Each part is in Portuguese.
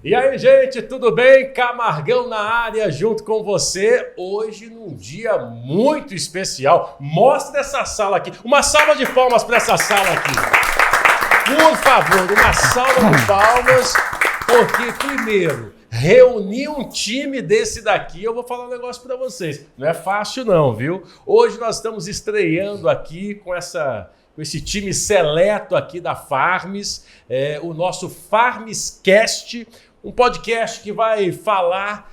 E aí, gente, tudo bem? Camargão na área junto com você. Hoje, num dia muito especial. Mostra essa sala aqui. Uma salva de palmas para essa sala aqui. Por favor, uma salva de palmas. Porque, primeiro, reunir um time desse daqui, eu vou falar um negócio para vocês. Não é fácil não, viu? Hoje nós estamos estreando aqui com esse time seleto aqui da Farms, o nosso Farmscast, um podcast que vai falar,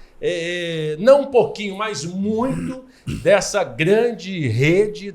não um pouquinho, mas muito, dessa grande rede,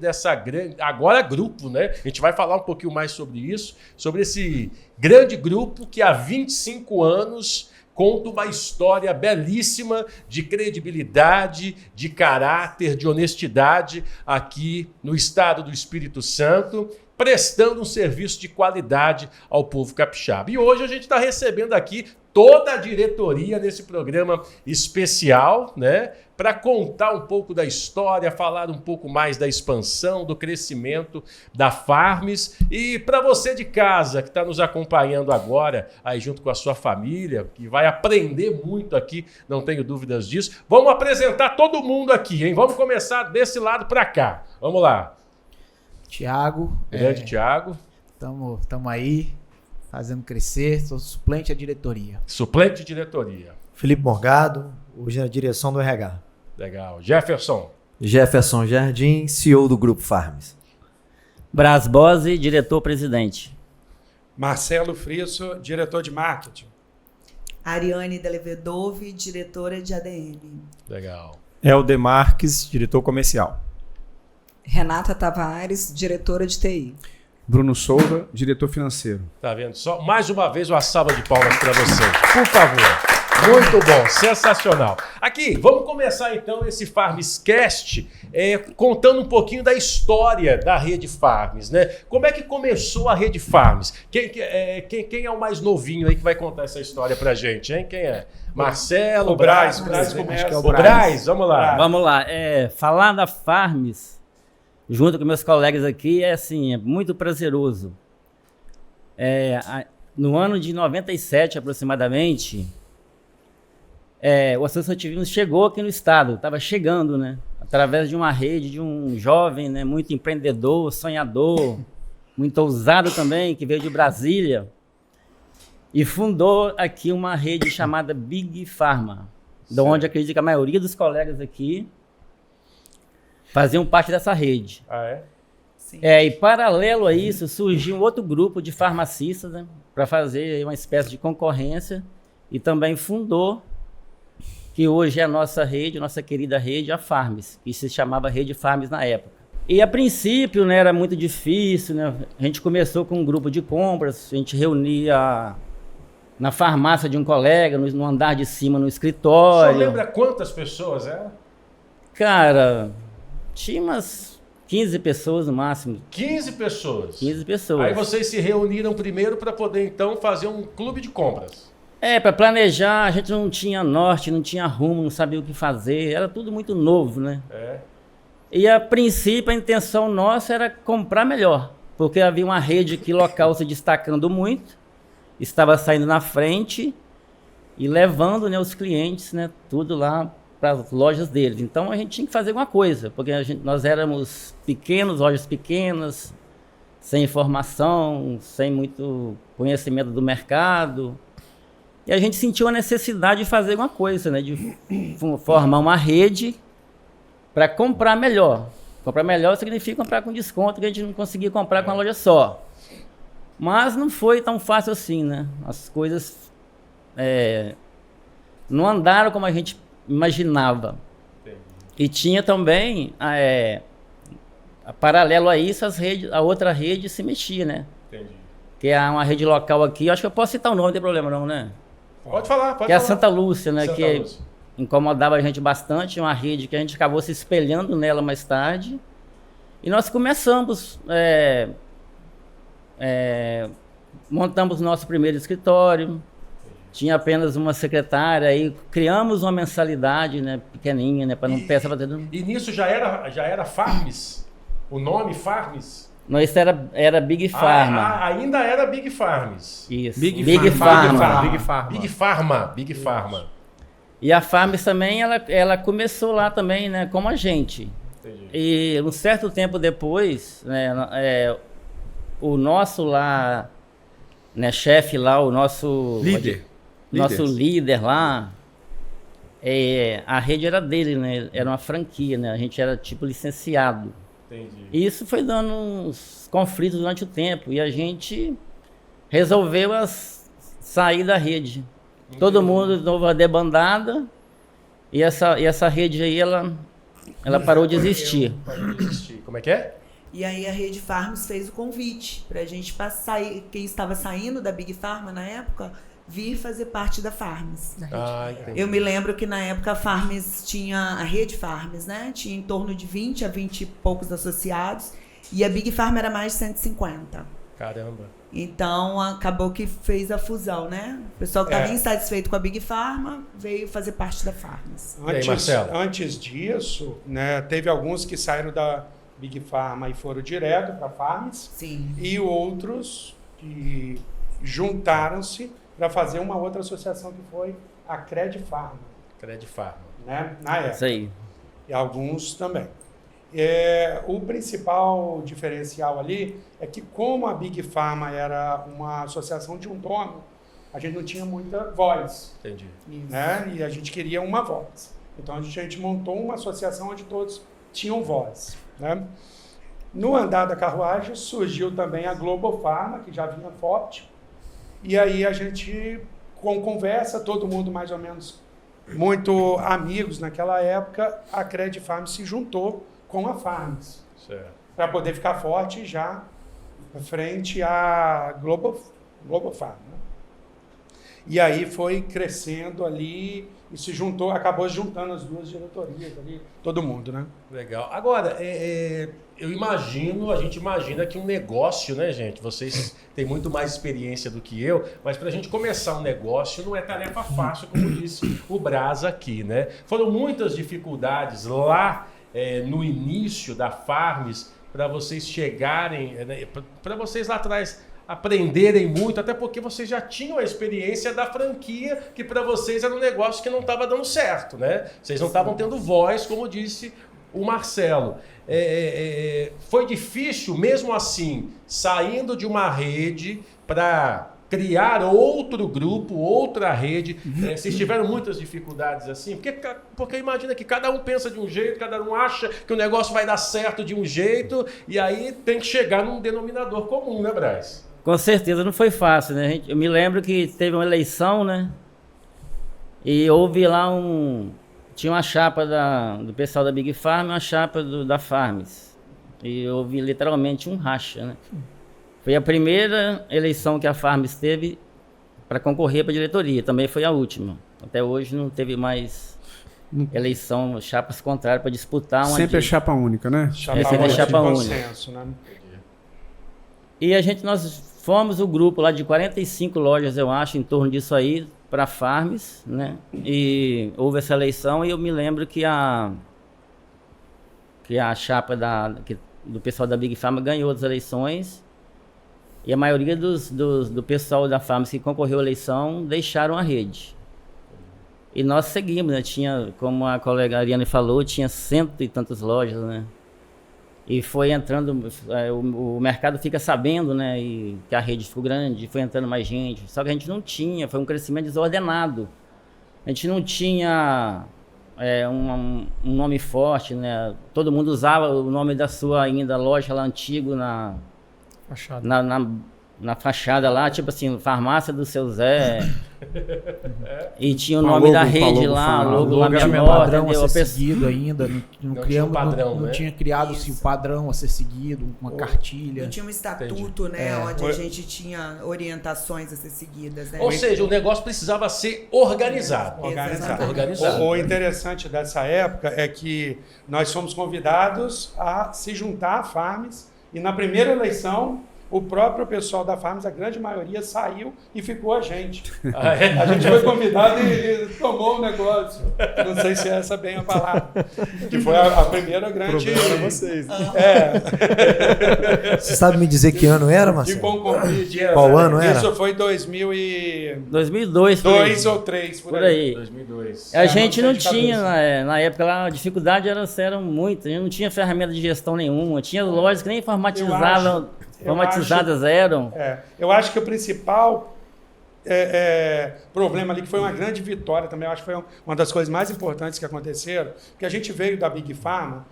agora grupo, né? A gente vai falar um pouquinho mais sobre isso, sobre esse grande grupo que há 25 anos conta uma história belíssima de credibilidade, de caráter, de honestidade aqui no estado do Espírito Santo, prestando um serviço de qualidade ao povo capixaba. E hoje a gente está recebendo aqui toda a diretoria nesse programa especial, né? Para contar um pouco da história, falar um pouco mais da expansão, do crescimento da Farms. E para você de casa que está nos acompanhando agora, aí junto com a sua família, que vai aprender muito aqui, não tenho dúvidas disso, vamos apresentar todo mundo aqui, hein? Vamos começar desse lado para cá. Vamos lá. Tiago. Grande Tiago. Estamos aí, fazendo crescer, sou suplente à diretoria. Suplente de diretoria. Felipe Morgado, hoje na direção do RH. Legal. Jefferson. Jefferson Jardim, CEO do Grupo Farms. Bras Bose, diretor-presidente. Marcelo Frisso, diretor de marketing. Ariane Delevedove, diretora de ADM. Legal. Helder Marques, diretor comercial. Renata Tavares, diretora de TI. Bruno Souza, diretor financeiro. Tá vendo só? Mais uma vez uma salva de palmas para você. Por favor. Muito bom, sensacional. Aqui, vamos começar então esse Farmscast contando um pouquinho da história da Rede Farms, né? Como é que começou a Rede Farms? Quem é o mais novinho aí que vai contar essa história pra gente, hein? Quem é? Marcelo, O Braz começa. começa. O Braz, vamos lá. Vamos lá. Falar da Farms, junto com meus colegas aqui, é muito prazeroso. No ano de 97, aproximadamente, o associativismo chegou aqui no estado, estava chegando, né? Através de uma rede de um jovem, né, muito empreendedor, sonhador, muito ousado também, que veio de Brasília e fundou aqui uma rede chamada Big Pharma, de onde acredito que a maioria dos colegas aqui faziam parte dessa rede. Ah, é? Sim. E paralelo a isso, surgiu um outro grupo de farmacistas, né, para fazer uma espécie de concorrência e também fundou que hoje é a nossa rede, nossa querida rede, a Farms, que se chamava Rede Farms na época. E a princípio, né, era muito difícil, né? A gente começou com um grupo de compras, a gente reunia na farmácia de um colega, no andar de cima, no escritório. O senhor lembra quantas pessoas eram? Cara, tinha umas 15 pessoas no máximo. 15 pessoas? 15 pessoas. Aí vocês se reuniram primeiro para poder então fazer um clube de compras. Para planejar, a gente não tinha norte, não tinha rumo, não sabia o que fazer, era tudo muito novo, né? E a princípio a intenção nossa era comprar melhor, porque havia uma rede aqui local se destacando muito, estava saindo na frente e levando, né, os clientes, né, tudo lá para as lojas deles. Então a gente tinha que fazer alguma coisa, porque nós éramos pequenos, lojas pequenas, sem informação, sem muito conhecimento do mercado. E a gente sentiu a necessidade de fazer alguma coisa, né? De formar uma rede para comprar melhor. Comprar melhor significa comprar com desconto, que a gente não conseguia comprar com uma loja só. Mas não foi tão fácil assim, né? As coisas não andaram como a gente imaginava. Entendi. E tinha também, paralelo a isso, a outra rede se mexia, né? Entendi. Que é uma rede local aqui, acho que eu posso citar o nome, não tem problema não, né? Pode falar, pode falar. Que é a Santa Lúcia, né? Santa que Lúcia. Incomodava a gente bastante, uma rede que a gente acabou se espelhando nela mais tarde. E nós começamos, montamos nosso primeiro escritório, tinha apenas uma secretária, aí criamos uma mensalidade, né, pequenininha, né, para não pensar... E nisso já era Farms? O nome Farms? Nós era Big Pharma. Ainda era Big Farms. Isso. Big Pharma. Big Pharma. E a Farms também, ela começou lá também, né, como a gente. Entendi. E um certo tempo depois, né, o nosso lá, né, chefe lá, o nosso líder lá, a rede era dele, né, era uma franquia, né, a gente era tipo licenciado. Entendi. E isso foi dando uns conflitos durante o tempo e a gente resolveu sair da rede. Entendi. Todo mundo nova debandada e essa rede aí ela parou de existir. Como é que é? E aí a Rede Farms fez o convite para a gente passar, quem estava saindo da Big Pharma na época, vir fazer parte da Farms. Entendi. Eu me lembro que na época a Farms tinha, a Rede Farms, né? Tinha em torno de 20 a 20 e poucos associados e a Big Pharma era mais de 150. Caramba. Então acabou que fez a fusão, né? O pessoal que estava insatisfeito com a Big Pharma veio fazer parte da Farms. Antes disso, né, teve alguns que saíram da Big Pharma e foram direto para a Farms. Sim. E outros que juntaram-se para fazer uma outra associação que foi a Cred Pharma. Cred Pharma. Né? Na época. Isso aí. E alguns também. O principal diferencial ali é que como a Big Pharma era uma associação de um dono, a gente não tinha muita voz. Entendi. Né? E a gente queria uma voz. Então a gente montou uma associação onde todos tinham voz. Né? No andar da carruagem surgiu também a Global Pharma, que já vinha forte. E aí a gente, com conversa, todo mundo mais ou menos muito amigos naquela época, a Cred Farm se juntou com a Farms para poder ficar forte já frente à Global Farm. Né? E aí foi crescendo ali e se juntou, acabou juntando as duas diretorias ali, todo mundo, né? Legal. Agora, a gente imagina que um negócio, né, gente? Vocês têm muito mais experiência do que eu, mas para a gente começar um negócio não é tarefa fácil, como disse o Braz aqui, né? Foram muitas dificuldades lá no início da Farms para vocês chegarem, né, para vocês lá atrás aprenderem muito, até porque vocês já tinham a experiência da franquia, que para vocês era um negócio que não estava dando certo, né? Vocês não estavam tendo voz, como disse o Marcelo. Foi difícil, mesmo assim, saindo de uma rede para criar outro grupo, outra rede. Vocês tiveram muitas dificuldades assim? Porque imagina que cada um pensa de um jeito, cada um acha que o negócio vai dar certo de um jeito, e aí tem que chegar num denominador comum, né, Braz? Com certeza não foi fácil, né? Eu me lembro que teve uma eleição, né? E houve lá tinha uma chapa do pessoal da Big Pharma e uma chapa da Farms. E houve literalmente um racha, né? Foi a primeira eleição que a Farms teve para concorrer para a diretoria. Também foi a última. Até hoje não teve mais eleição, chapas contrárias para disputar. Sempre é chapa única, né? Sempre é chapa única. Consenso, né? E nós fomos o grupo lá de 45 lojas, eu acho, em torno disso aí, para Farms, né? E houve essa eleição e eu me lembro que a chapa do pessoal da Big Pharma ganhou as eleições e a maioria do pessoal da Farms que concorreu à eleição deixaram a rede. E nós seguimos, né? Tinha, como a colega Ariane falou, tinha 100 e tantas lojas, né? E foi entrando, o mercado fica sabendo, né, e que a rede ficou grande, foi entrando mais gente. Só que a gente não tinha, foi um crescimento desordenado. A gente não tinha um nome forte, né? Todo mundo usava o nome da sua ainda loja lá antigo na fachada lá, tipo assim, farmácia do seu Zé. E tinha o nome da rede lá, logo lá menor, padrão a ser seguido ainda, não tinha criado-se o padrão a ser seguido, uma cartilha. Não tinha um estatuto, né, onde a gente tinha orientações a ser seguidas. Né? Ou seja, o negócio precisava ser organizado. O interessante dessa época é que nós fomos convidados a se juntar à Farms e na primeira eleição o próprio pessoal da Farms, a grande maioria, saiu e ficou a gente. Ah, é? A gente foi convidado e tomou o negócio. Não sei se é essa bem a palavra. Que foi a primeira grande... Problema é vocês. Você sabe me dizer que ano era, De Marcelo? bom convite. Qual ano era? Isso foi 2002 2002, por aí. ou 3, Por aí. 2002. A gente não não sei de tinha, cabeça. na época lá, a dificuldade eram muitas. A gente não tinha ferramenta de gestão nenhuma. Tinha lojas que nem informatizadas eram. Eu acho que o principal problema ali, que foi uma grande vitória também, eu acho que foi uma das coisas mais importantes que aconteceram, porque a gente veio da Big Pharma,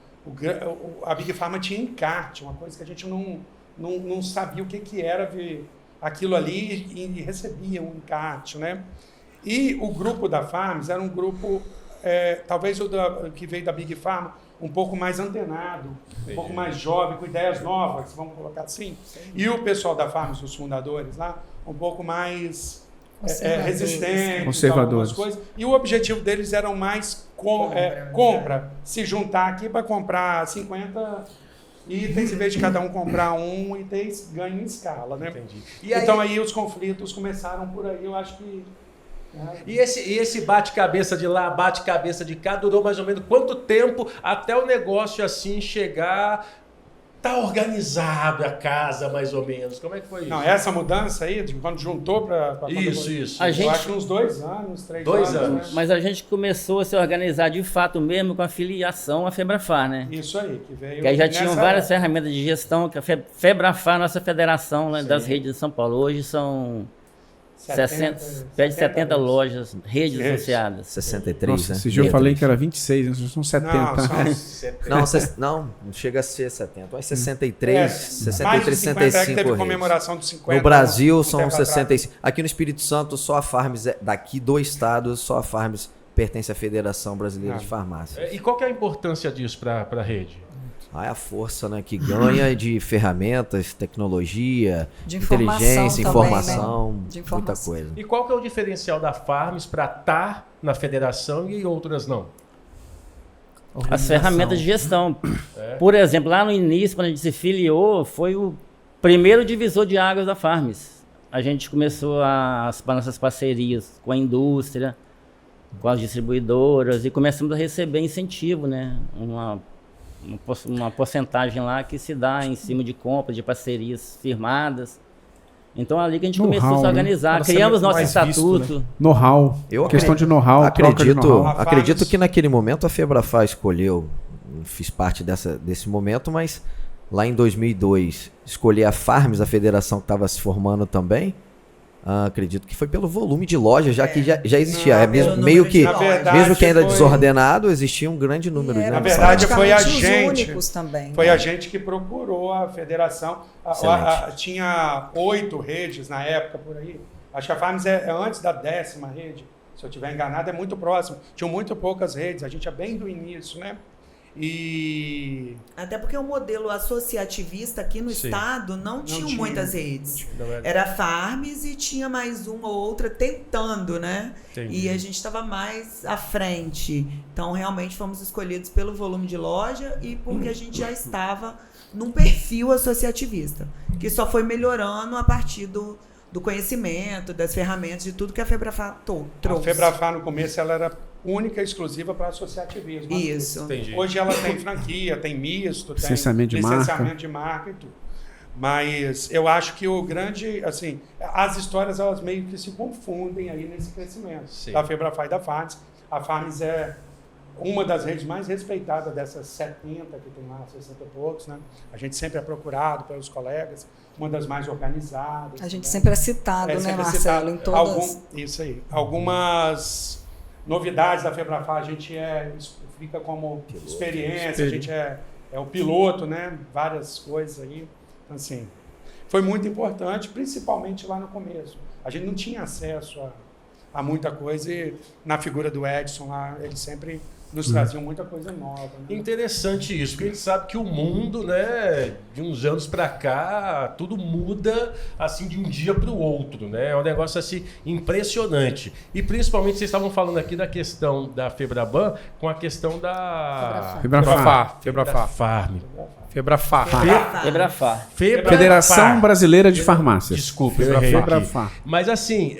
a Big Pharma tinha encarte, uma coisa que a gente não sabia o que era ver aquilo ali e recebia um encarte, né? E o grupo da Farms era um grupo, talvez o que veio da Big Pharma, um pouco mais antenado, um pouco mais jovem, com ideias novas, vamos colocar assim. E o pessoal da Farms, os fundadores lá, um pouco mais resistentes, Conservadores. algumas coisas. E o objetivo deles era mais compra, se juntar aqui para comprar 50 itens, em vez de cada um comprar um e ter ganho em escala, né? Entendi. Então aí os conflitos começaram por aí, eu acho que... E esse bate-cabeça de lá, bate-cabeça de cá, durou mais ou menos quanto tempo até o negócio assim chegar, tá organizado a casa mais ou menos? Como é que foi isso? Não, essa mudança aí, de quando juntou para... Isso. A gente- Eu acho que uns 2 anos, 3 2 anos. anos. Né? Mas a gente começou a se organizar de fato mesmo com a filiação à Febrafar, né? Isso aí, que veio... Que aí já tinham nessa várias época. ferramentas de gestão, que a Febrafar, nossa federação, né, das redes de São Paulo, hoje são 70 lojas, redes associadas. 63, Nossa, né? esse dia eu falei que era 26, né? São 70. Não, Não chega a ser 70, mas 63, 63, mais de 50 que 65 teve redes. comemoração dos 50. No Brasil um são tempo atrás. 65. Aqui no Espírito Santo, só a Farms, daqui do estado, só a Farms pertence à Federação Brasileira de Farmácia. E qual que é a importância disso para a rede? É a força, né, que ganha de ferramentas, tecnologia, De informação inteligência, também, informação, né? De muita informação. coisa. E qual que é o diferencial da Farms para estar na federação e outras não? As ferramentas de gestão. Por exemplo, lá no início, quando a gente se filiou, foi o primeiro divisor de águas da Farms. A gente começou as nossas parcerias com a indústria, com as distribuidoras, e começamos a receber incentivo, né? Uma porcentagem lá que se dá em cima de compra, de parcerias firmadas. Então ali que a gente começou a se organizar, Para criamos ser nosso mais estatuto. visto, né? Know-how. Eu Questão de know-how, troca de know-how. Acredito que naquele momento a Febrafar escolheu, fiz parte desse momento, mas lá em 2002 escolher a Farms, a federação que estava se formando também. Acredito que foi pelo volume de lojas, já que já existia. Não, Mesmo, pelo meio número que, de lojas. mesmo que ainda Foi- desordenado, existia um grande número. E Né, eram Na verdade, foi a praticamente os gente. únicos também. Foi né? a gente que procurou a federação. Tinha 8 redes na época, por aí. Acho que a Farms é antes da 10ª rede. Se eu estiver enganado, é muito próximo. Tinham muito poucas redes. A gente é bem do início, né? E... Até porque o modelo associativista aqui no Sim. estado não tinha tinha. muitas redes. Não é? Era Farms e tinha mais uma ou outra tentando, né? Entendi. E a gente estava mais à frente. Então, realmente, fomos escolhidos pelo volume de loja e porque a gente já estava num perfil associativista, que só foi melhorando a partir do conhecimento, das ferramentas, de tudo que a Febrafar trouxe. A Febrafar, no começo, ela era única e exclusiva para associativismo. Isso. Entendi. Hoje ela tem franquia, tem misto, tem Licenciamento de licenciamento de marca e tudo. Mas eu acho que o grande, assim, as histórias elas meio que se confundem aí nesse crescimento Sim. da Febrafar e da Farms. A Farms é uma das redes mais respeitadas dessas 70 que tem lá, 60 e poucos, né? A gente sempre é procurado pelos colegas, uma das mais organizadas. A gente né? sempre é citado, né, sempre Marcelo? Em todas. Isso aí. Algumas novidades da Febrafar, a gente fica como experiência, a gente é o piloto, né? Várias coisas aí. Então, assim, foi muito importante, principalmente lá no começo. A gente não tinha acesso a muita coisa e na figura do Edson lá, ele sempre nos traziam muita coisa nova. Né? Interessante isso, porque a gente sabe que o mundo, né, de uns anos para cá, tudo muda assim de um dia para o outro, né? É um negócio assim impressionante. E principalmente vocês estavam falando aqui da questão da Febraban com a questão da Febrafar. da Farm. Febrafar. Febrafar. Federação Brasileira de Farmácias. Desculpa, eu errei aqui. Febrafar. Mas assim,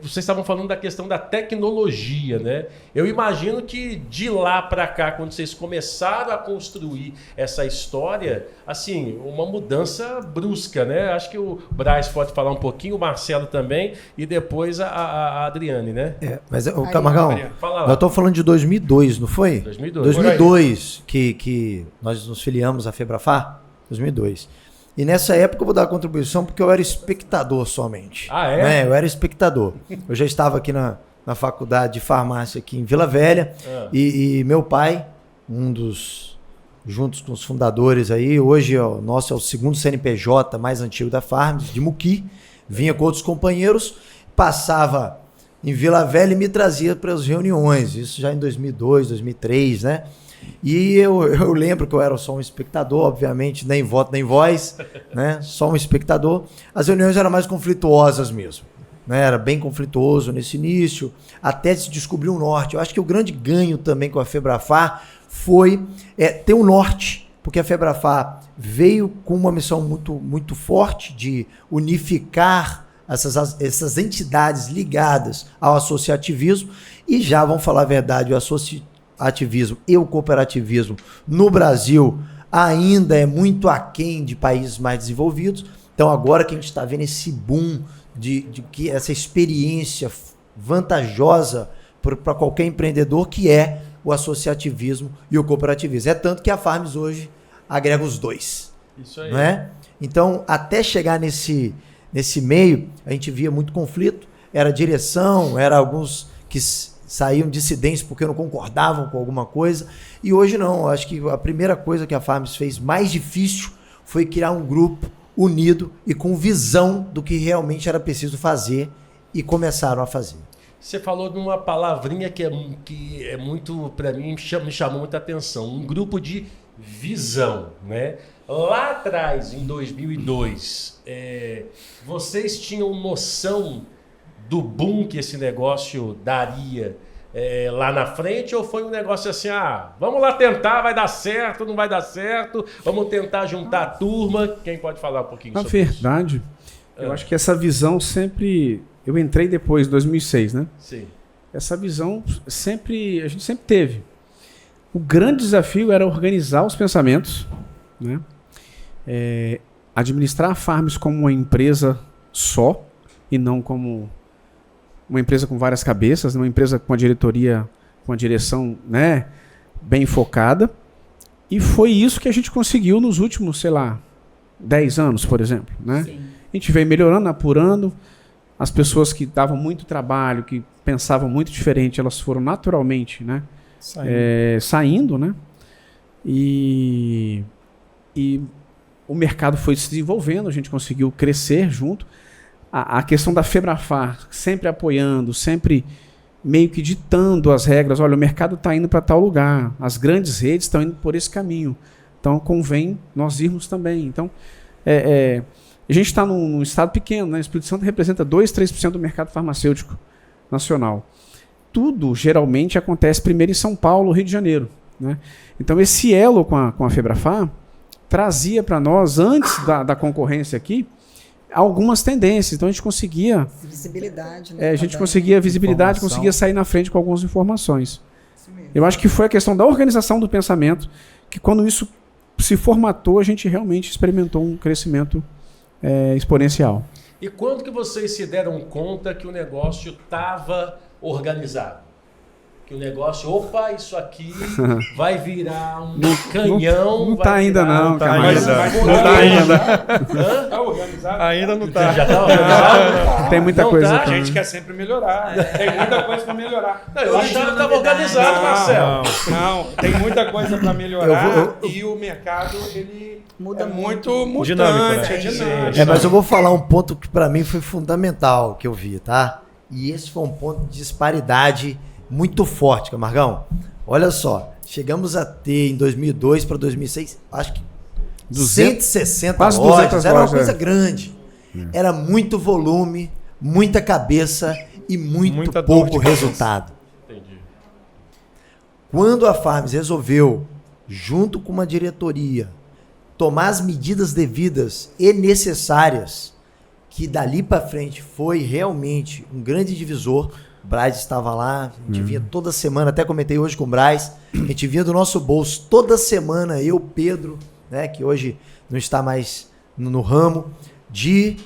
vocês estavam falando da questão da tecnologia, né? Eu imagino que de lá para cá, quando vocês começaram a construir essa história, assim, uma mudança brusca, né? Acho que o Braz pode falar um pouquinho, o Marcelo também, e depois a Adriane, né? Mas o Camargão, Fala lá. nós estamos falando de 2002, não foi? 2002. 2002 que nós nos filiamos à Febrafar, 2002. E nessa época eu vou dar a contribuição porque eu era espectador somente. Ah, é? Eu era espectador. Eu já estava aqui na faculdade de farmácia aqui em Vila Velha e meu pai, juntos com os fundadores aí, hoje o nosso é o segundo CNPJ mais antigo da Farms, de Muqui, vinha com outros companheiros, passava em Vila Velha e me trazia para as reuniões, isso já em 2002, 2003, né? E eu lembro que eu era só um espectador, obviamente, nem voto nem voz, né? Só um espectador. As reuniões eram mais conflituosas mesmo, né? Era bem conflituoso nesse início, até se descobrir um norte. Eu acho que o grande ganho também com a Febrafar foi ter um norte, porque a Febrafar veio com uma missão muito, muito forte de unificar essas entidades ligadas ao associativismo, e já, vamos falar a verdade, o associativismo e o cooperativismo no Brasil ainda é muito aquém de países mais desenvolvidos. Então agora que a gente está vendo esse boom de que essa experiência vantajosa para qualquer empreendedor, que é o associativismo e o cooperativismo. É tanto que a Farms hoje agrega os dois. Isso aí. Não é? Então, até chegar nesse meio, a gente via muito conflito. Era direção, era alguns que saíam dissidentes porque não concordavam com alguma coisa. E hoje não. Acho que a primeira coisa que a Farms fez mais difícil foi criar um grupo unido e com visão do que realmente era preciso fazer, e começaram a fazer. Você falou de uma palavrinha que é muito, para mim, me chamou muita atenção. Um grupo de visão, né? Lá atrás, em 2002, vocês tinham noção do boom que esse negócio daria lá na frente, ou foi um negócio assim, vamos lá tentar, vai dar certo, não vai dar certo, vamos tentar juntar a turma? Quem pode falar um pouquinho sobre isso? Na verdade, eu acho que essa visão sempre... Eu entrei depois, em 2006, né? Sim. Essa visão a gente sempre teve. O grande desafio era organizar os pensamentos, né? Administrar a Farms como uma empresa só, e não como uma empresa com várias cabeças, uma empresa com a diretoria, com a direção, né, bem focada. E foi isso que a gente conseguiu nos últimos, 10 anos, por exemplo, né? Sim. A gente veio melhorando, apurando. As pessoas que davam muito trabalho, que pensavam muito diferente, elas foram naturalmente, né, saindo, né? E o mercado foi se desenvolvendo, a gente conseguiu crescer junto. A questão da Febrafar, sempre apoiando, sempre meio que ditando as regras. Olha, o mercado está indo para tal lugar, as grandes redes estão indo por esse caminho, então convém nós irmos também. Então, a gente está num estado pequeno, né? O Espírito Santo representa 2-3% do mercado farmacêutico nacional. Tudo, geralmente, acontece primeiro em São Paulo, Rio de Janeiro, né? Então, esse elo com a Febrafar trazia para nós, antes da concorrência aqui, algumas tendências. Então, a gente conseguia... Visibilidade, né? A gente conseguia visibilidade, conseguia sair na frente com algumas informações. Eu acho que foi a questão da organização do pensamento, que quando isso se formatou, a gente realmente experimentou um crescimento exponencial. E quando que vocês se deram conta que o negócio estava organizado? Que o negócio, isso aqui vai virar um canhão. Não está ainda não, Camargo. Não está ainda. Está organizado? Ainda não está. Já está organizado? Tem muita coisa. A gente quer sempre melhorar. Tem muita coisa para melhorar. Eu achava que estava organizado, Marcelo. Não, tem muita coisa para melhorar. E o mercado, ele muda muito mutante, dinâmico, né? dinâmico. Mas eu vou falar um ponto que para mim foi fundamental, que eu vi, tá? E esse foi um ponto de disparidade muito forte, Camargão. Olha só, chegamos a ter em 2002 para 2006, acho que 160 quase lojas, 200 era uma lojas, coisa grande. Era muito volume, muita cabeça e Muita pouco dor de cabeça. resultado. Entendi. Quando a Farms resolveu, junto com uma diretoria, tomar as medidas devidas e necessárias, que dali para frente foi realmente um grande divisor. O Braz estava lá, a gente vinha toda semana, até comentei hoje com o Braz, a gente vinha do nosso bolso toda semana, eu, Pedro, né, que hoje não está mais no ramo, de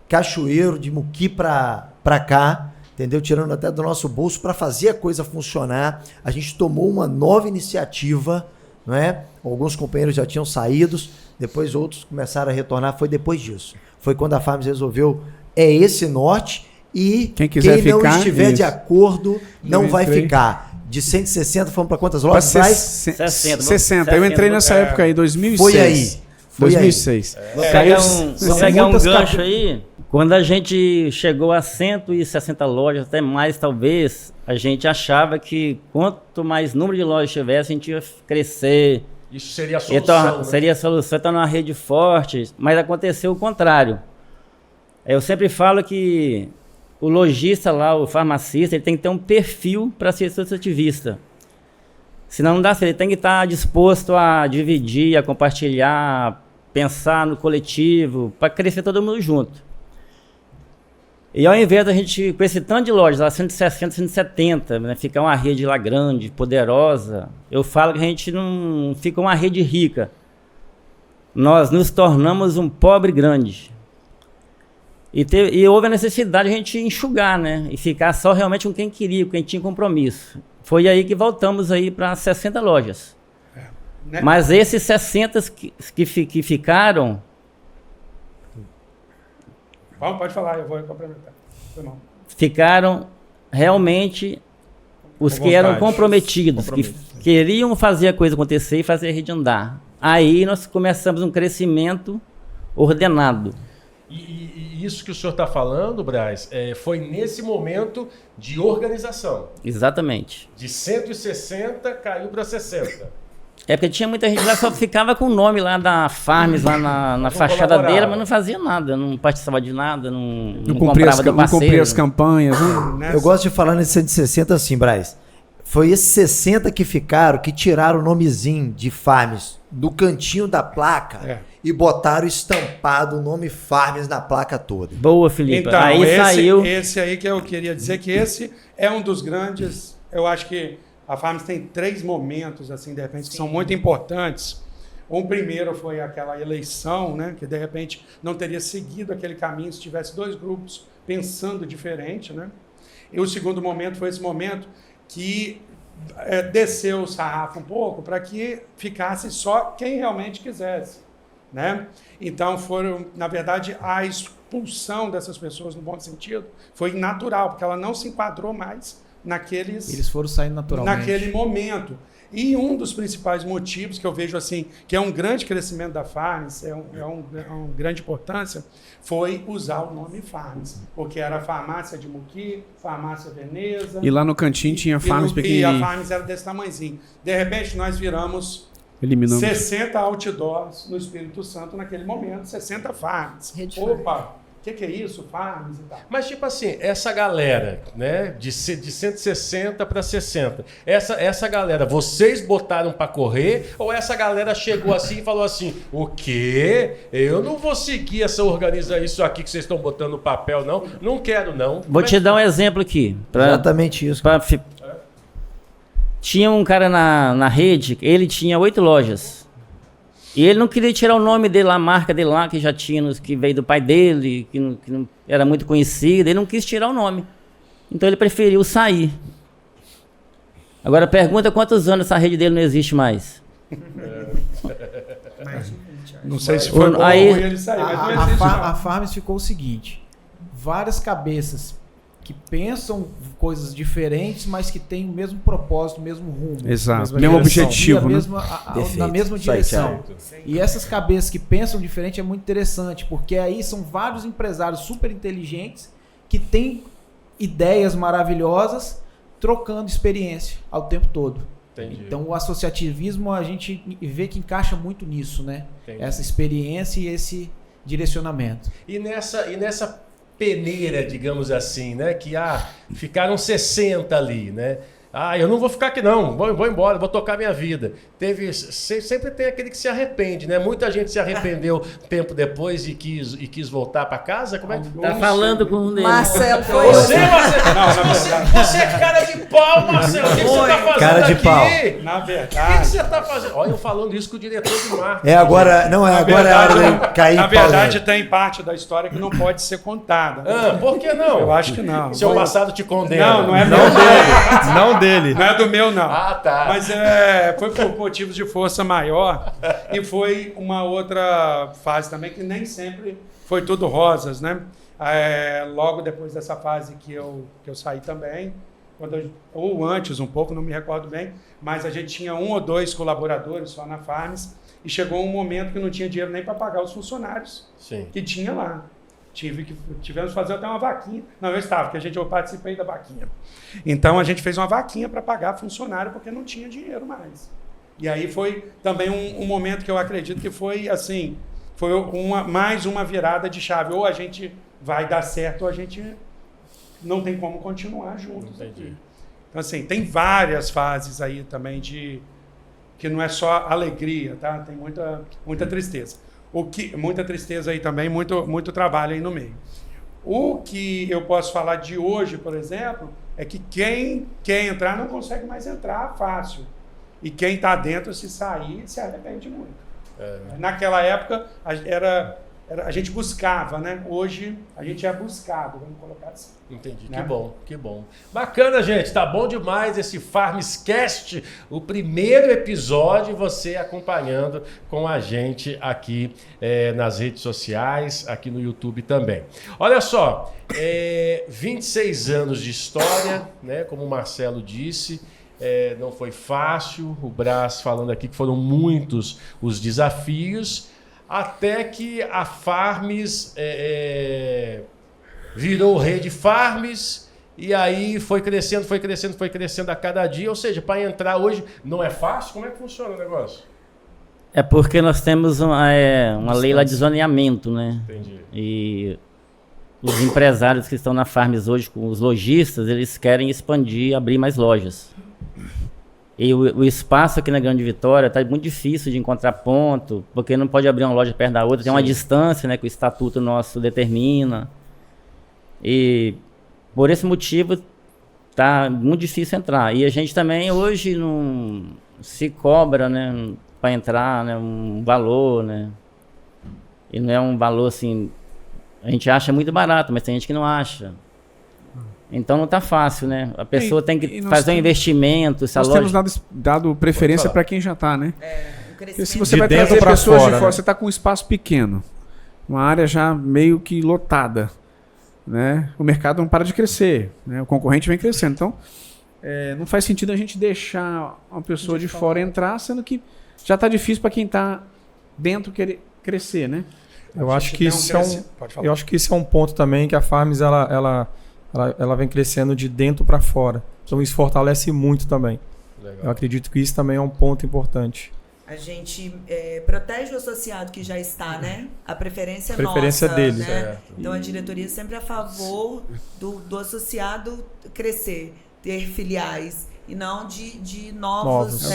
Cachoeiro, de Muqui para cá, entendeu? Tirando até do nosso bolso para fazer a coisa funcionar. A gente tomou uma nova iniciativa, não é? Alguns companheiros já tinham saído, depois outros começaram a retornar, foi depois disso. Foi quando a Farms resolveu, esse norte, e quem quiser não ficar, estiver de acordo não vai ficar. De 160 fomos para quantas lojas? 60. Eu entrei nessa época aí, 2006. Foi aí. 2006. Vou pegar um gancho aí. Quando a gente chegou a 160 lojas, até mais talvez, a gente achava que quanto mais número de lojas tivesse, a gente ia crescer. Isso seria a solução. Então, seria a solução, estar numa rede forte, mas aconteceu o contrário. Eu sempre falo que o lojista lá, o farmacista, ele tem que ter um perfil para ser associativista. Senão não dá certo, ele tem que estar disposto a dividir, a compartilhar, pensar no coletivo, para crescer todo mundo junto. E ao invés da gente, com esse tanto de lojas, lá 160, 170, né, ficar uma rede lá grande, poderosa, eu falo que a gente não fica uma rede rica. Nós nos tornamos um pobre grande. E houve a necessidade de a gente enxugar, né? E ficar só realmente com quem queria, com quem tinha compromisso. Foi aí que voltamos aí para 60 lojas. Né? Mas esses 60 que ficaram... Pode falar, eu vou complementar. Foi mal. Ficaram realmente os que eram comprometidos, que queriam fazer a coisa acontecer e fazer a rede andar. Aí nós começamos um crescimento ordenado. E isso que o senhor está falando, Braz, foi nesse momento de organização. Exatamente. De 160 caiu para 60. É porque tinha muita gente lá que só ficava com o nome lá da Farms, lá na fachada dele, mas não fazia nada, não participava de nada, não comprava do parceiro. Não cumpria as campanhas. Né? Eu gosto de falar nesse 160 assim, Braz. Foi esses 60 que ficaram, que tiraram o nomezinho de Farms do cantinho da placa e botaram estampado o nome Farms na placa toda. Boa, Felipe. Então, aí saiu... esse aí que eu queria dizer que esse é um dos grandes, eu acho que a Farms tem 3 momentos, assim, de repente, que são muito importantes. Um primeiro foi aquela eleição, né, que de repente não teria seguido aquele caminho se tivesse 2 grupos pensando diferente, né? E o segundo momento foi esse momento que desceu o sarrafo um pouco para que ficasse só quem realmente quisesse, né? Então foram, na verdade, a expulsão dessas pessoas no bom sentido foi natural, porque ela não se enquadrou mais Eles foram saindo naturalmente. Naquele momento. E um dos principais motivos que eu vejo assim, que é um grande crescimento da Farms, é uma grande importância, foi usar o nome Farms. Porque era a farmácia de Muqui, farmácia Veneza. E lá no cantinho tinha Farms pequenininho. E a Farms era desse tamanhozinho. De repente, nós viramos Eliminamos. 60 outdoors no Espírito Santo naquele momento, 60 Farms. Opa! O que é isso? Farms e tal. Mas, tipo assim, essa galera, né, de 160 para 60, essa galera, vocês botaram para correr ou essa galera chegou assim e falou assim, o quê? Eu não vou seguir isso aqui que vocês estão botando no papel, não. Não quero, não. Vou te dar um exemplo aqui. Exatamente isso. Tinha um cara na rede, ele tinha 8 lojas. E ele não queria tirar o nome dele, a marca dele lá, que já tinha, que veio do pai dele, que não era muito conhecido. Ele não quis tirar o nome. Então ele preferiu sair. Agora pergunta quantos anos essa rede dele não existe mais. Não sei se foi bom aí, ele sair, mas não existe a Farms ficou o seguinte: várias cabeças que pensam coisas diferentes, mas que têm o mesmo propósito, o mesmo rumo. Exato, mesmo objetivo, né? Na mesma direção. E essas cabeças que pensam diferente é muito interessante, porque aí são vários empresários super inteligentes que têm ideias maravilhosas, trocando experiência ao tempo todo. Entendi. Então o associativismo a gente vê que encaixa muito nisso, né? Entendi. Essa experiência e esse direcionamento. E nessa peneira, digamos assim, né? Que ficaram 60 ali, né? eu não vou ficar aqui não, vou embora, vou tocar minha vida. Sempre tem aquele que se arrepende, né? Muita gente se arrependeu tempo depois e quis voltar para casa. Como é que tá falando com um deles? Marcelo, foi você é cara de pau, Marcelo. O que você tá fazendo cara de aqui? pau. Na O verdade... que você tá fazendo? Olha, eu falando isso com o diretor de marketing. Agora é a hora de cair Na em pau, verdade, né? tem parte da história que não pode ser contada. Por que não? Eu acho que não. Seu passado te condena. Não é Não meu. dele. Não dele. Não é do meu, não. Ah, tá. Mas foi por motivos de força maior e foi uma outra fase também que nem sempre foi tudo rosas, né? Logo depois dessa fase que eu saí também, ou antes um pouco, não me recordo bem, mas a gente tinha 1 ou 2 colaboradores só na Farms e chegou um momento que não tinha dinheiro nem para pagar os funcionários que tinha lá. Tivemos que fazer até uma vaquinha. Não, eu participei da vaquinha. Então a gente fez uma vaquinha para pagar funcionário porque não tinha dinheiro mais. E aí foi também um momento que eu acredito que foi assim, foi mais uma virada de chave. Ou a gente vai dar certo ou a gente não tem como continuar juntos. Entendi. Então assim, tem várias fases aí também que não é só alegria, tá? Tem muita tristeza. Muita tristeza aí também, muito trabalho aí no meio. O que eu posso falar de hoje, por exemplo, é que quem quer entrar não consegue mais entrar fácil. E quem está dentro, se sair, se arrepende muito. Naquela época, a gente buscava, né? Hoje, a gente é buscado, vamos colocar assim. Entendi, né? que bom. Bacana, gente, tá bom demais esse Farmscast, o primeiro episódio, você acompanhando com a gente aqui nas redes sociais, aqui no YouTube também. Olha só, 26 anos de história, né? Como o Marcelo disse, não foi fácil, o Brás falando aqui que foram muitos os desafios, até que a Farms virou rede Farms e aí foi crescendo a cada dia. Ou seja, para entrar hoje não é fácil? Como é que funciona o negócio? É porque nós temos uma lei lá de zoneamento, né? Entendi. E os empresários que estão na Farms hoje, com os lojistas, eles querem expandir, abrir mais lojas. E o espaço aqui na Grande Vitória está muito difícil de encontrar ponto, porque não pode abrir uma loja perto da outra, tem uma distância, né, que o estatuto nosso determina. E por esse motivo está muito difícil entrar. E a gente também hoje não se cobra, né, para entrar, né, um valor, né? E não é um valor assim, a gente acha muito barato, mas tem gente que não acha. Então não está fácil, né? A pessoa tem que fazer um investimento. Nós temos dado preferência para quem já está, né? Porque se você vai trazer pessoas de fora, você está com um espaço pequeno, uma área já meio que lotada, né? O mercado não para de crescer, né? O concorrente vem crescendo. Então, não faz sentido a gente deixar uma pessoa de fora entrar, sendo que já está difícil para quem está dentro querer crescer, né? Eu acho que isso é um ponto também que a Farms ela vem crescendo de dentro para fora. Então isso fortalece muito também. Legal. Eu acredito que isso também é um ponto importante. A gente protege o associado que já está, né? A preferência nossa, deles. Né? Certo. Então a diretoria é sempre a favor do associado crescer, ter filiais e não de novas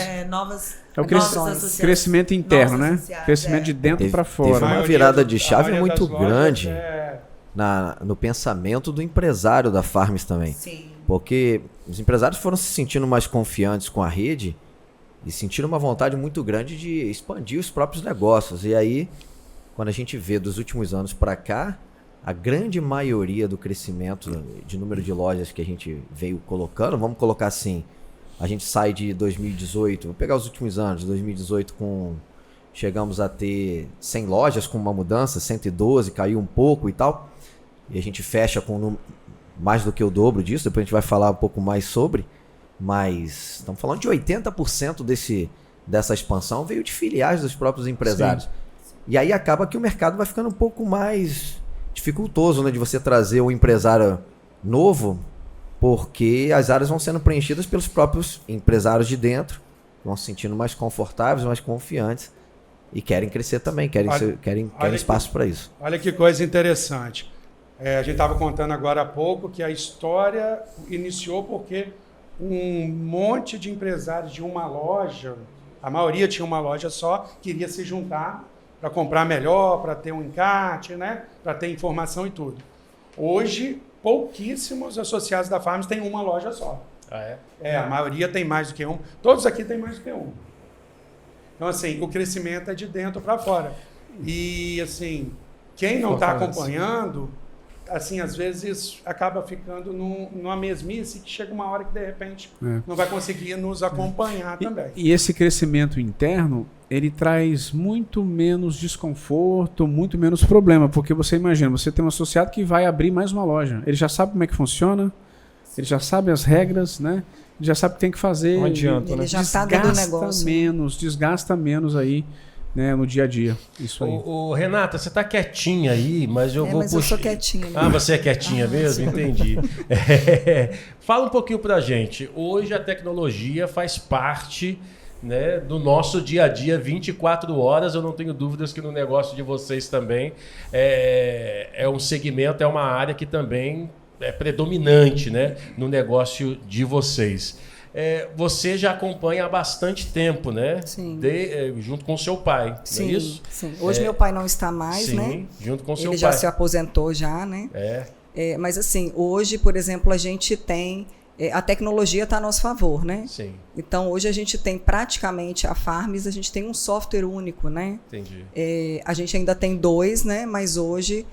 crescimento interno, né? Crescimento de dentro para fora. Teve uma virada de chave muito grande no pensamento do empresário da Farms também. Sim. Porque os empresários foram se sentindo mais confiantes com a rede e sentiram uma vontade muito grande de expandir os próprios negócios. E aí, quando a gente vê dos últimos anos para cá, a grande maioria do crescimento de número de lojas que a gente veio colocando, vamos colocar assim, a gente sai de 2018, vou pegar os últimos anos, 2018 chegamos a ter 100 lojas com uma mudança, 112, caiu um pouco e tal. E a gente fecha com mais do que o dobro disso, depois a gente vai falar um pouco mais sobre, mas estamos falando de 80% dessa expansão veio de filiais dos próprios empresários. Sim. E aí acaba que o mercado vai ficando um pouco mais dificultoso, né, de você trazer o empresário novo, porque as áreas vão sendo preenchidas pelos próprios empresários de dentro, vão se sentindo mais confortáveis, mais confiantes e querem crescer também, querem espaço para isso. Olha que coisa interessante. A gente estava contando agora há pouco que a história iniciou porque um monte de empresários de uma loja, a maioria tinha uma loja só, queria se juntar para comprar melhor, para ter um encarte, né? Para ter informação e tudo. Hoje, pouquíssimos associados da Farms têm uma loja só. A maioria tem mais do que um. Todos aqui têm mais do que um. Então, assim, o crescimento é de dentro para fora. E, assim, quem não está acompanhando, assim, às vezes acaba ficando numa mesmice que chega uma hora que, de repente, não vai conseguir nos acompanhar também. E esse crescimento interno, ele traz muito menos desconforto, muito menos problema, porque você imagina, você tem um associado que vai abrir mais uma loja. Ele já sabe como é que funciona, ele já sabe as regras, né? Ele já sabe o que tem que fazer. Não adianta, ele né? já está dentro do negócio. Desgasta menos aí, né, no dia a dia. Isso aí. Renata, você está quietinha aí, mas eu vou puxar. Eu sou quietinha. Mesmo. Ah, você é quietinha mesmo? Entendi. Fala um pouquinho pra gente. Hoje a tecnologia faz parte, né, do nosso dia a dia, 24 horas. Eu não tenho dúvidas que no negócio de vocês também é um segmento, é uma área que também é predominante, né, no negócio de vocês. Você já acompanha há bastante tempo, né? Sim. Junto com o seu pai, sim, não é isso? Sim. Hoje meu pai não está mais, sim, né? Junto com o seu pai. Ele já se aposentou já, né? Mas assim, hoje, por exemplo, a gente tem... a tecnologia está a nosso favor, né? Sim. Então, hoje a gente tem praticamente a Farms, a gente tem um software único, né? Entendi. A gente ainda tem 2, né? Mas hoje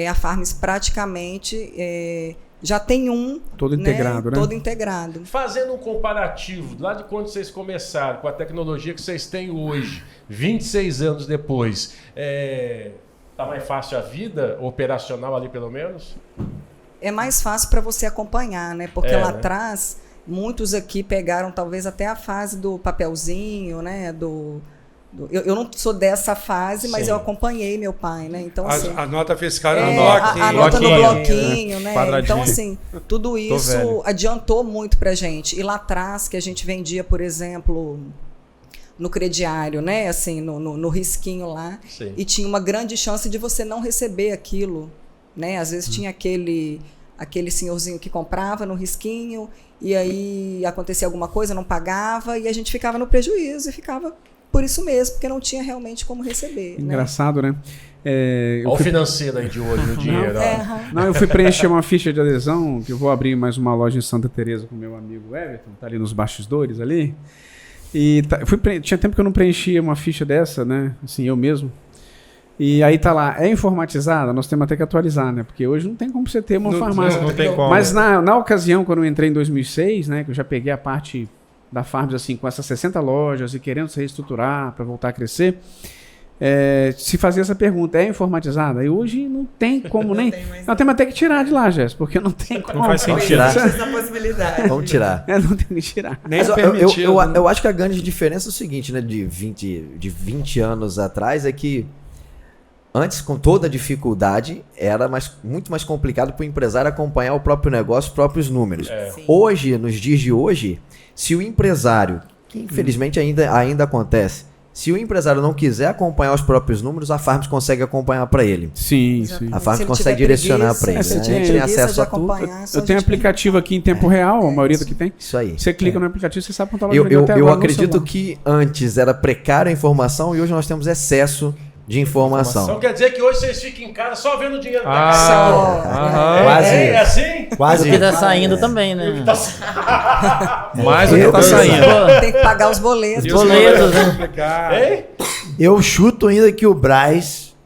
a Farms praticamente... já tem um... Todo integrado, né? Todo integrado. Fazendo um comparativo, lá de quando vocês começaram, com a tecnologia que vocês têm hoje, 26 anos depois, tá mais fácil a vida operacional ali, pelo menos? É mais fácil para você acompanhar, né? Porque lá atrás, muitos aqui pegaram talvez até a fase do papelzinho, né? Eu não sou dessa fase, mas sim, eu acompanhei meu pai, né? Então, assim, a nota fiscal era a nota no bloquinho, né? Quadradinho. Então, assim, tudo isso adiantou muito pra gente. E lá atrás, que a gente vendia, por exemplo, no crediário, né? Assim, no risquinho lá. Sim. E tinha uma grande chance de você não receber aquilo, né? Às vezes tinha aquele senhorzinho que comprava no risquinho e aí acontecia alguma coisa, não pagava e a gente ficava no prejuízo e ficava por isso mesmo, porque não tinha realmente como receber. Engraçado, né? Olha o financeiro aí de olho no dinheiro. Não, eu fui preencher uma ficha de adesão, que eu vou abrir mais uma loja em Santa Teresa com meu amigo Everton, tá ali nos bastidores ali. E tinha tempo que eu não preenchia uma ficha dessa, né? Assim, eu mesmo. E aí tá lá, é informatizada? Nós temos até que atualizar, né? Porque hoje não tem como você ter uma farmácia. Não tem como. Mas na ocasião, quando eu entrei em 2006, né? Que eu já peguei a parte da Farms, assim, com essas 60 lojas e querendo se reestruturar para voltar a crescer, se fazia essa pergunta, é informatizada? E hoje não tem como nem... Nós temos até que tirar de lá, Jéssica, porque não tem como. Não faz sentido. Tirar. Essa possibilidade. Vamos tirar. Não tem que tirar. Nem Mas permitido, né? eu acho que a grande diferença é o seguinte, né? De 20 anos atrás é que antes, com toda a dificuldade, era muito mais complicado para o empresário acompanhar o próprio negócio, os próprios números. Hoje, nos dias de hoje, se o empresário, que infelizmente ainda acontece, se o empresário não quiser acompanhar os próprios números, a Farms consegue acompanhar para ele. Sim. A Farms consegue direcionar para ele. Se Né? A tiver gente tem preguiça acesso de a tudo. acompanhar, Eu tenho aplicativo aqui em tempo real, a maioria daqui tem. Isso aí. Você clica no aplicativo, você sabe quanto ela vendeu até Eu agora no acredito celular. que antes era precária a informação e hoje nós temos excesso de informação. Então quer dizer que hoje vocês ficam em casa só vendo o dinheiro da Quase. É assim? Quase. Porque tá saindo também, né? Mais do que tá saindo. Tem que pagar os boletos. Os boletos, né? Eu chuto ainda que o Braz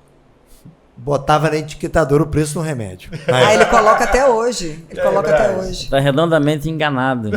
botava na etiquetadora o preço no remédio. Ele coloca até hoje. Até hoje. Tá redondamente enganado.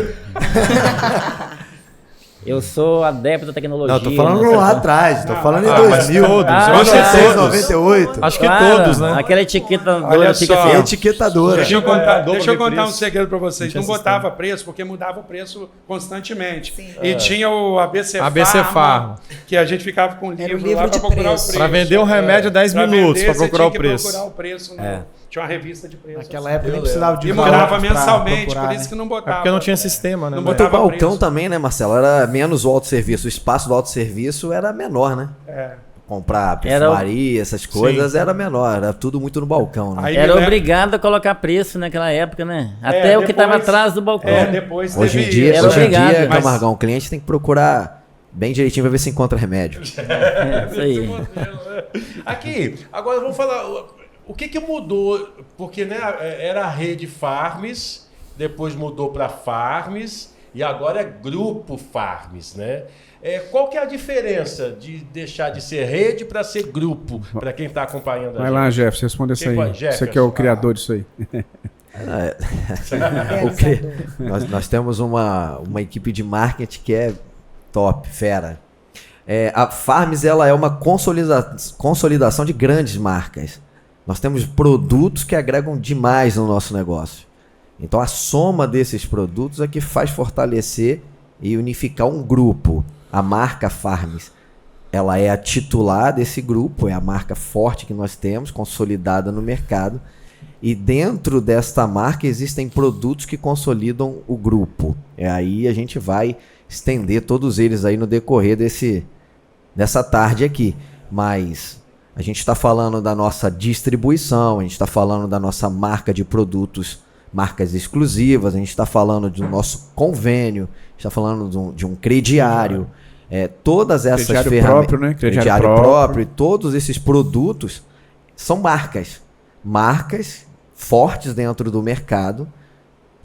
Eu sou adepto da tecnologia. Não, tô falando né? lá atrás, tô falando em mas 2000, todos, eu acho que 96, todos. 98. Acho que Claro, todos, né? Aquela etiquetadora Olha fica só. assim, ó. Etiquetadora. Deixa eu contar um preço. segredo para vocês. Não botava preço porque mudava o preço constantemente. E tinha o ABC Farma, que a gente ficava com o Era o livro livro lá para de procurar o preço. preço. Para vender um remédio 10 minutos para procurar o preço. Tinha uma revista de preço. Naquela época nem precisava de E valor mudava pra mensalmente, procurar, por isso que não É botava. porque não tinha sistema, né? Não velho? Então o botava balcão preço. também, né, Marcelo? Era menos o autosserviço. O espaço do autosserviço era menor, né? comprar perfumaria, essas coisas, era menor, era tudo muito no balcão, né? Era obrigado a colocar preço naquela época, né? Até o que estava atrás do balcão. Depois hoje em dia, Camargão, o cliente tem que procurar bem direitinho para ver se encontra remédio. Isso aí. Aqui, agora vamos falar, o que mudou? Porque, né, era a rede Farms, depois mudou para Farms e agora é Grupo Farms, né? Qual que é a diferença de deixar de ser rede para ser grupo, para quem está acompanhando a gente? Vai lá, Jeff, você responde isso aí. Você que é o criador disso aí. Nós temos uma equipe de marketing que é top, fera. A Farms ela é uma consolidação de grandes marcas. Nós temos produtos que agregam demais no nosso negócio. Então a soma desses produtos é que faz fortalecer e unificar um grupo. A marca Farms, ela é a titular desse grupo, é a marca forte que nós temos, consolidada no mercado. E dentro desta marca existem produtos que consolidam o grupo. Aí a gente vai estender todos eles aí no decorrer dessa tarde aqui. Mas a gente está falando da nossa distribuição, a gente está falando da nossa marca de produtos, marcas exclusivas, a gente está falando do nosso convênio, a gente está falando de um crediário. Todas essas ferramentas, próprio, né? Crediário próprio, e todos esses produtos são marcas fortes dentro do mercado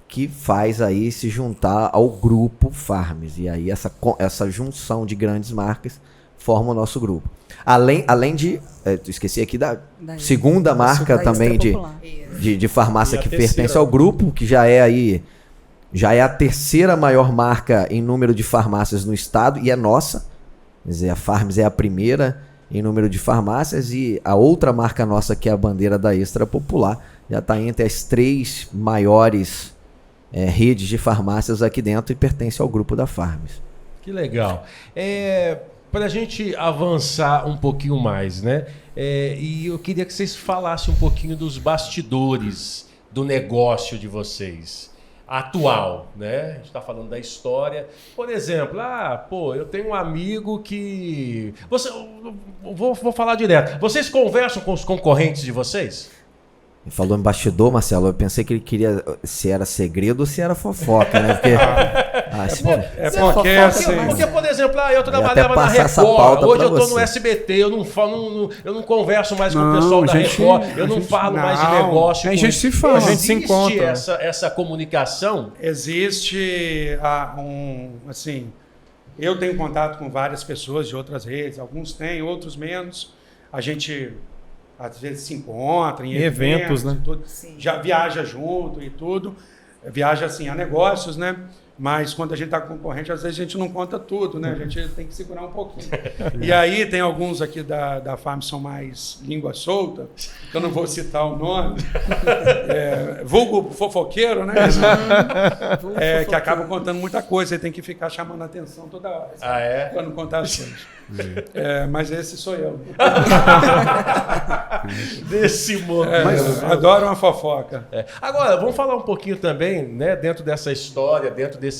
que faz aí se juntar ao grupo Farms. E aí essa junção de grandes marcas forma o nosso grupo. Além de, esqueci aqui da segunda marca também de farmácia que pertence ao grupo, que já é a terceira maior marca em número de farmácias no estado e é nossa. Quer dizer, a Farms é a primeira em número de farmácias e a outra marca nossa, que é a bandeira da Extra Popular, já está entre as 3 maiores redes de farmácias aqui dentro e pertence ao grupo da Farms. Que legal. Para a gente avançar um pouquinho mais, né? E eu queria que vocês falassem um pouquinho dos bastidores do negócio de vocês. Atual, né? A gente está falando da história. Por exemplo, eu tenho um amigo que... Vou falar direto. Vocês conversam com os concorrentes de vocês? Ele falou em bastidor, Marcelo. Eu pensei que ele queria se era segredo ou se era fofoca, né? Porque, por exemplo, eu trabalhava na Record, hoje eu estou no SBT, eu não converso mais com o pessoal da Record, eu não falo mais de negócio. A gente se fala, a gente se encontra. Essa comunicação? Existe eu tenho contato com várias pessoas de outras redes, alguns têm, outros menos. A gente às vezes se encontra em eventos, né? Tudo. Já viaja junto e tudo. Viaja assim a negócios, né? Mas quando a gente está com concorrente, às vezes a gente não conta tudo, né? A gente tem que segurar um pouquinho. E aí tem alguns aqui da Farm são mais língua solta, que eu não vou citar o nome, vulgo fofoqueiro, né? Que acabam contando muita coisa, e tem que ficar chamando a atenção toda hora. Para não contar as coisas. Mas esse sou eu. Desse modo. Adoro uma fofoca. Agora, vamos falar um pouquinho também, né, dentro dessa história, dentro desse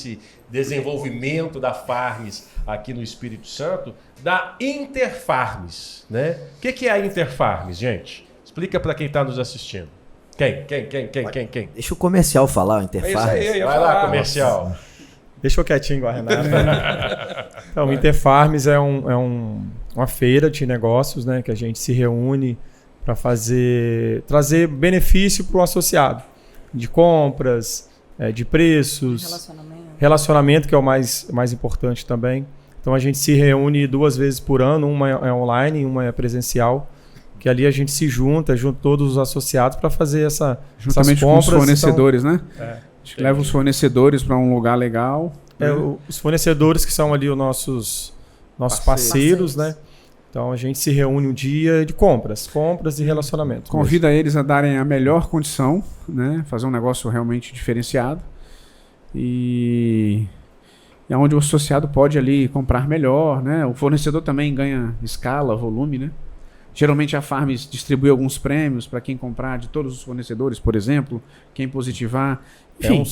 desenvolvimento da Farms aqui no Espírito Santo, da Interfarms, né? O que é a Interfarms, gente? Explica para quem está nos assistindo. Quem? Deixa o comercial falar, o Interfarms. Vai lá, comercial. Deixa eu quietinho igual a Renata. Então, o Interfarms é uma feira de negócios, né, que a gente se reúne para trazer benefício para o associado. De compras, de preços, relacionamento, que é o mais importante também. Então a gente se reúne 2 vezes por ano, uma é online e uma é presencial, que ali a gente se junta todos os associados para fazer essas compras. Com os fornecedores, né? A gente leva os fornecedores para um lugar legal. Os fornecedores que são ali os nossos parceiros, né? Então a gente se reúne um dia de compras e relacionamento. Convida eles a darem a melhor condição, né? Fazer um negócio realmente diferenciado. E é onde o associado pode ali comprar melhor, né? O fornecedor também ganha escala, volume, né? Geralmente a Farms distribui alguns prêmios para quem comprar de todos os fornecedores, por exemplo, quem positivar. Enfim,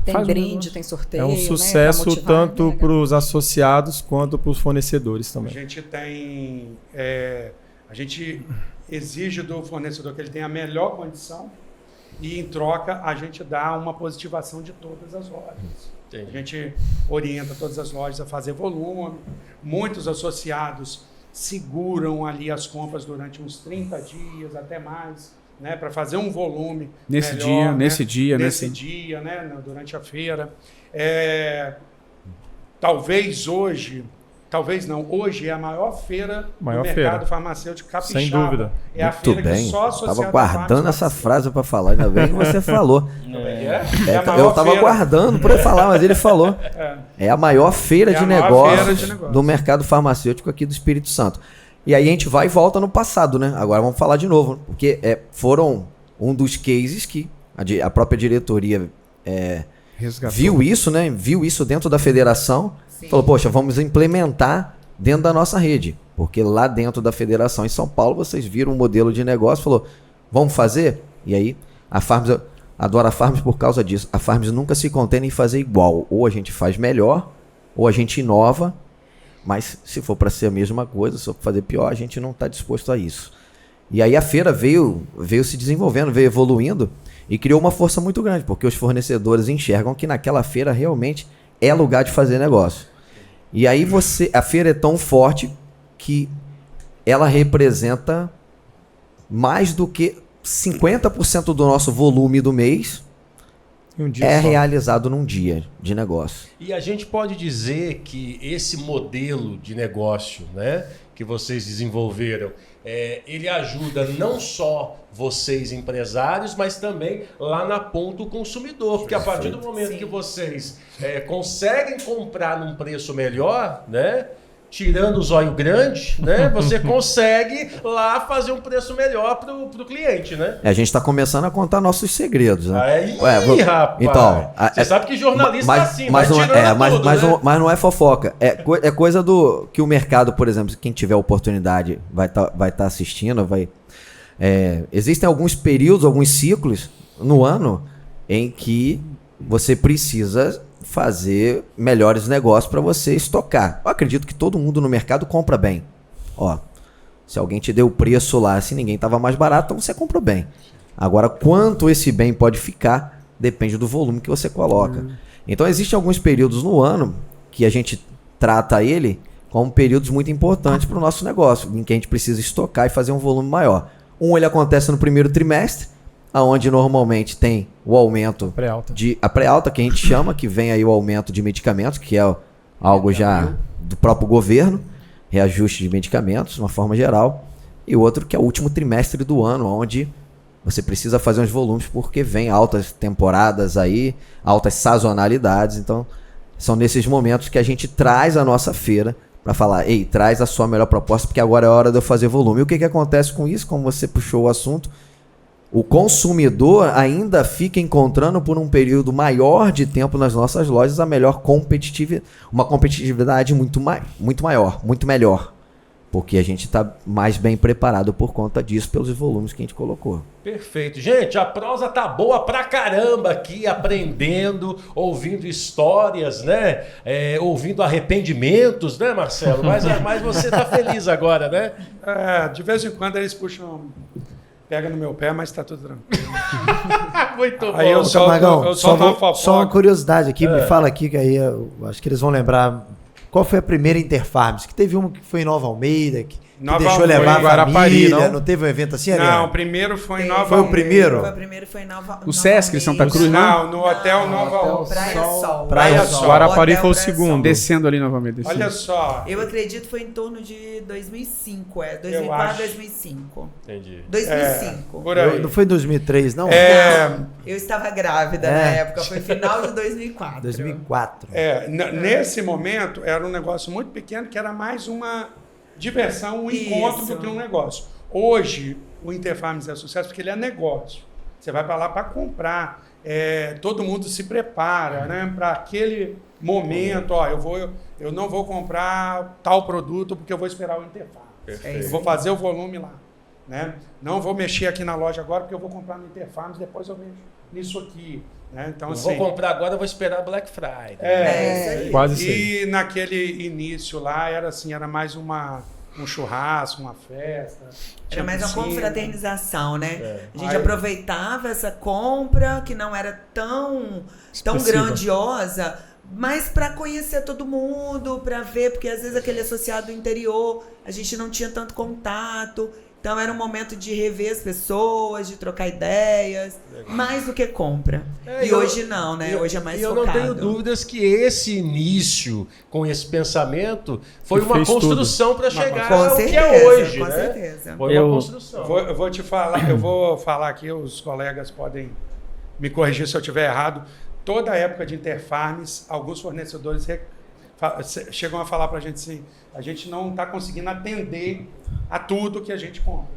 Tem brinde, tem sorteio. É um sucesso, né, tanto para os associados quanto para os fornecedores também. A gente tem... a gente exige do fornecedor que ele tenha a melhor condição e, em troca, a gente dá uma positivação de todas as lojas. Entendi. A gente orienta todas as lojas a fazer volume. Muitos associados seguram ali as compras durante uns 30 dias, até mais, né, para fazer um volume nesse melhor, dia, né? nesse dia, né, durante a feira. Talvez hoje é a maior feira do mercado farmacêutico capixaba. Sem dúvida. É a feira que só associada. Estava guardando essa frase para falar, ainda bem que você falou. Eu estava guardando para falar, mas ele falou. É a maior feira de negócios do mercado farmacêutico aqui do Espírito Santo. E aí a gente vai e volta no passado, né? Agora vamos falar de novo, porque foram um dos cases que a própria diretoria viu isso, né? Viu isso dentro da federação. Sim. Falou, poxa, vamos implementar dentro da nossa rede. Porque lá dentro da federação em São Paulo, vocês viram um modelo de negócio, falou, vamos fazer? E aí, a Farms, eu adoro a Farms por causa disso. A Farms nunca se contém em fazer igual. Ou a gente faz melhor, ou a gente inova. Mas se for para ser a mesma coisa, se for fazer pior, a gente não está disposto a isso. E aí a feira veio se desenvolvendo, veio evoluindo e criou uma força muito grande, porque os fornecedores enxergam que naquela feira realmente é lugar de fazer negócio. E aí a feira é tão forte que ela representa mais do que 50% do nosso volume do mês realizado num dia de negócio. E a gente pode dizer que esse modelo de negócio, né, que vocês desenvolveram, ele ajuda não só vocês empresários, mas também lá na ponta o consumidor, porque a partir do momento que vocês conseguem comprar num preço melhor, né, tirando o zóio grande, né, você consegue lá fazer um preço melhor pro cliente, né? A gente está começando a contar nossos segredos, né? Aí, rapaz! Então, você sabe que jornalista é assim, mas não é fofoca. É coisa do que o mercado, por exemplo, quem tiver oportunidade vai tá assistindo, existem alguns períodos, alguns ciclos no ano em que você precisa fazer melhores negócios para você estocar. Eu acredito que todo mundo no mercado compra bem. Se alguém te deu o preço lá, se ninguém estava mais barato, então você compra bem. Agora, quanto esse bem pode ficar, depende do volume que você coloca. Então, existem alguns períodos no ano que a gente trata ele como períodos muito importantes para o nosso negócio, em que a gente precisa estocar e fazer um volume maior. Ele acontece no primeiro trimestre, onde normalmente tem o aumento a pré-alta, que a gente chama, que vem aí o aumento de medicamentos, que é algo já do próprio governo, reajuste de medicamentos, de uma forma geral, e outro que é o último trimestre do ano, onde você precisa fazer uns volumes, porque vem altas temporadas aí, altas sazonalidades, então são nesses momentos que a gente traz a nossa feira para falar, traz a sua melhor proposta, porque agora é hora de eu fazer volume. E o que acontece com isso, como você puxou o assunto, o consumidor ainda fica encontrando por um período maior de tempo nas nossas lojas a melhor competitividade, uma competitividade muito maior, muito melhor, porque a gente está mais bem preparado por conta disso, pelos volumes que a gente colocou. Perfeito. Gente, a prosa tá boa pra caramba aqui, aprendendo, ouvindo histórias, né? Ouvindo arrependimentos, né, Marcelo? Mas você tá feliz agora, né? De vez em quando eles puxam... Pega no meu pé, mas tá tudo tranquilo. Muito bom. Aí eu só uma curiosidade aqui, me fala aqui, que aí eu acho que eles vão lembrar. Qual foi a primeira Interfarms? Que teve uma que foi em Nova Almeida, que deixou levar a família, não teve um evento assim, Ariane? Não, o primeiro foi em Nova Almeida. Foi o primeiro? O primeiro foi em Nova O Sesc, Santa Cruz, não? No Hotel Nova Almeida. Praia Sol. Guarapari foi o segundo. Descendo ali novamente. Olha só. Eu acredito que foi em torno de 2005, 2004, 2005. Entendi. 2005. Por aí. Não foi em 2003, não? Eu estava grávida na época, foi final de 2004. 2004. Nesse momento, era um negócio muito pequeno, que era mais uma diversão, um encontro do que um negócio. Hoje, o Interfarms é sucesso porque ele é negócio. Você vai para lá para comprar. Todo mundo se prepara, né, para aquele momento. Eu não vou comprar tal produto porque eu vou esperar o Interfarms. Eu vou fazer o volume lá. Né? Não vou mexer aqui na loja agora porque eu vou comprar no Interfarms, depois eu vejo nisso aqui. Né? Então, assim, vou comprar agora, eu vou esperar Black Friday. Quase sempre. E naquele início lá, era mais um churrasco, uma festa. Era mais uma confraternização, né? A gente aproveitava essa compra, que não era tão grandiosa, mas para conhecer todo mundo, para ver, porque às vezes aquele associado do interior, a gente não tinha tanto contato. Então era um momento de rever as pessoas, de trocar ideias, mais do que compra. E hoje não, né? Hoje é mais focado. Eu não tenho dúvidas que esse início com esse pensamento foi uma construção para chegar ao que é hoje. Com certeza. Foi uma construção. Eu vou falar aqui, os colegas podem me corrigir se eu estiver errado. Toda a época de Interfarms, alguns fornecedores chegam a falar para a gente assim, a gente não está conseguindo atender a tudo que a gente compra.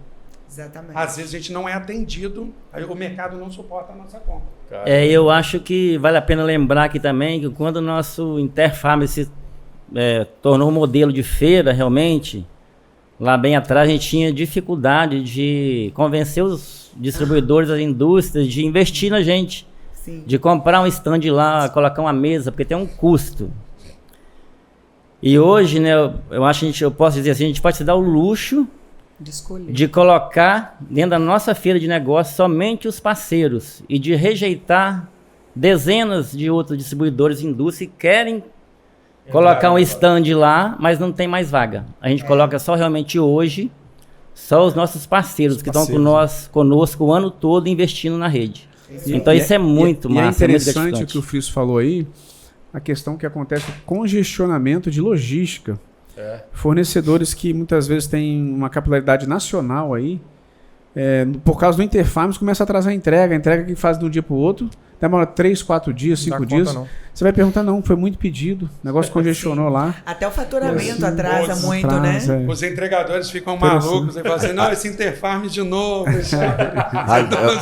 Exatamente. Às vezes a gente não é atendido, o mercado não suporta a nossa compra. Eu acho que vale a pena lembrar aqui também que quando o nosso Interfarms se tornou um modelo de feira realmente, lá bem atrás a gente tinha dificuldade de convencer os distribuidores das indústrias de investir na gente. Sim. De comprar um stand lá, colocar uma mesa, porque tem um custo. E hoje, né, eu acho que eu posso dizer assim, a gente pode se dar o luxo de colocar dentro da nossa feira de negócios somente os parceiros e de rejeitar dezenas de outros distribuidores de indústria que querem colocar um stand lá, mas não tem mais vaga. A gente coloca só realmente hoje, só os nossos parceiros que estão conosco o ano todo investindo na rede. Então isso é muito massa. É interessante o que o Friso falou aí, a questão que acontece o congestionamento de logística. Fornecedores que muitas vezes têm uma capilaridade nacional aí, por causa do Interfarms, começa a atrasar a entrega que faz de um dia para o outro, demora 3, 4 dias, 5 dias. Você vai perguntar, não, foi muito pedido, o negócio congestionou lá. Até o faturamento atrasa muito, né? Os entregadores ficam malucos e falam assim, não, esse Interfarms de novo.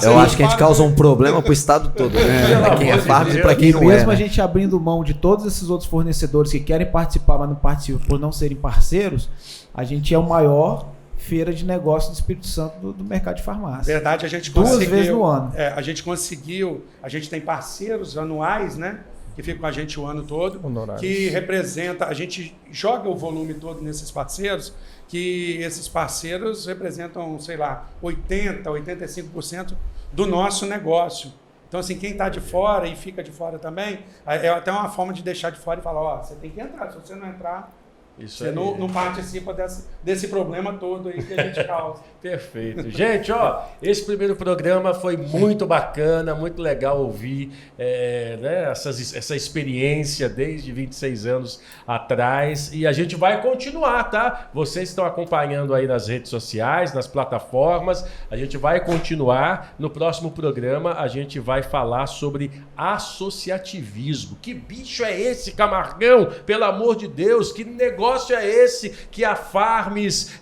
Eu acho que a gente causa um problema pro estado todo, né? Pra quem é Farms e pra quem não é. Mesmo a gente abrindo mão de todos esses outros fornecedores que querem participar, mas não participam por não serem parceiros, a gente é o maior feira de negócio do Espírito Santo do mercado de farmácia. Verdade, a gente conseguiu. 2 vezes no ano. A gente conseguiu, a gente tem parceiros anuais, né? Que ficam com a gente o ano todo, que representa, a gente joga o volume todo nesses parceiros, que esses parceiros representam, sei lá, 80%, 85% do nosso negócio. Então, assim, quem está de fora e fica de fora também, é até uma forma de deixar de fora e falar, ó, você tem que entrar, se você não entrar, você não participa desse problema todo aí que a gente causa. Perfeito. Gente, esse primeiro programa foi muito bacana, muito legal ouvir essa experiência desde 26 anos atrás. E a gente vai continuar, tá? Vocês estão acompanhando aí nas redes sociais, nas plataformas. A gente vai continuar. No próximo programa, a gente vai falar sobre associativismo. Que bicho é esse, Camargão? Pelo amor de Deus, que negócio é esse que a Farms,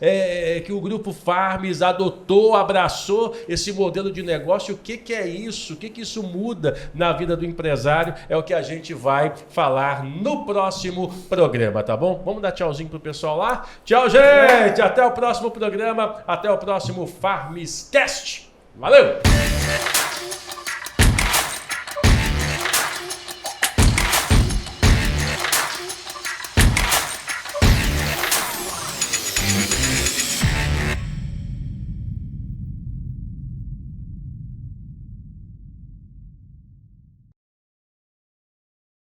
que o grupo Farms adotou, abraçou esse modelo de negócio? O que é isso? O que isso muda na vida do empresário? É o que a gente vai falar no próximo programa, tá bom? Vamos dar tchauzinho pro pessoal lá? Tchau, gente! Até o próximo programa, até o próximo Farmscast. Valeu!